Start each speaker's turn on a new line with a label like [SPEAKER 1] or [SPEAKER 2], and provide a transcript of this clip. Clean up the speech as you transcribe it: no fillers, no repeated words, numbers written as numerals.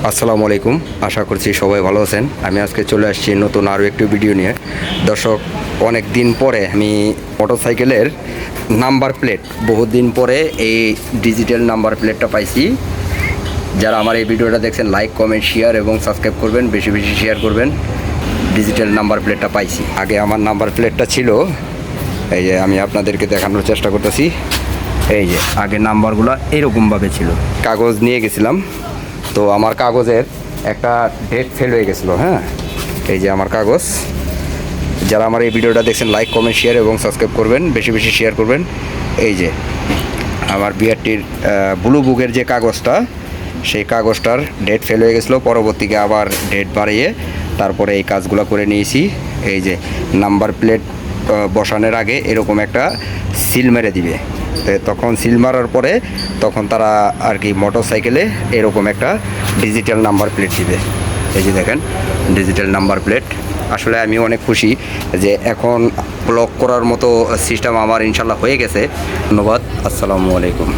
[SPEAKER 1] আসসালামু আলাইকুম, আশা করছি সবাই ভালো আছেন। আমি আজকে চলে আসছি নতুন আরও একটি ভিডিও নিয়ে। দর্শক, অনেক দিন পরে আমি মোটরসাইকেলের নাম্বার প্লেট, বহুত দিন পরে এই ডিজিটাল নাম্বার প্লেটটা পাইছি। যারা আমার এই ভিডিওটা দেখছেন, লাইক, কমেন্ট, শেয়ার এবং সাবস্ক্রাইব করবেন, বেশি বেশি শেয়ার করবেন। ডিজিটাল নাম্বার প্লেটটা পাইছি। আগে আমার নাম্বার প্লেটটা ছিল, এই যে আমি আপনাদেরকে দেখানোর চেষ্টা করতেছি। এই যে আগে নাম্বারগুলো এরকমভাবে ছিল, কাগজ নিয়ে গেছিলাম, তো আমার কাগজের একটা ডেট ফেল হয়ে গেছিলো। হ্যাঁ, এই যে আমার কাগজ। যারা আমার এই ভিডিওটা দেখছেন, লাইক, কমেন্ট, শেয়ার এবং সাবস্ক্রাইব করবেন, বেশি বেশি শেয়ার করবেন। এই যে আমার বিআরটির ব্লু বুকের যে কাগজটা, সেই কাগজটার ডেট ফেল হয়ে গেছিলো। পরবর্তীতে আবার ডেট বাড়িয়ে তারপরে এই কাজগুলো করে নিয়েছি। এই যে নাম্বার প্লেট বসানোর আগে এরকম একটা সিল মেরে দিবে, তখন সিল মারার পরে তখন তারা আর কি মোটরসাইকেলে এরকম একটা ডিজিটাল নাম্বার প্লেট দিবে। এই যে দেখেন, ডিজিটাল নাম্বার প্লেট। আসলে আমি অনেক খুশি যে এখন ব্লক করার মতো সিস্টেম আমার ইনশাল্লাহ হয়ে গেছে। ধন্যবাদ। আসসালামু আলাইকুম।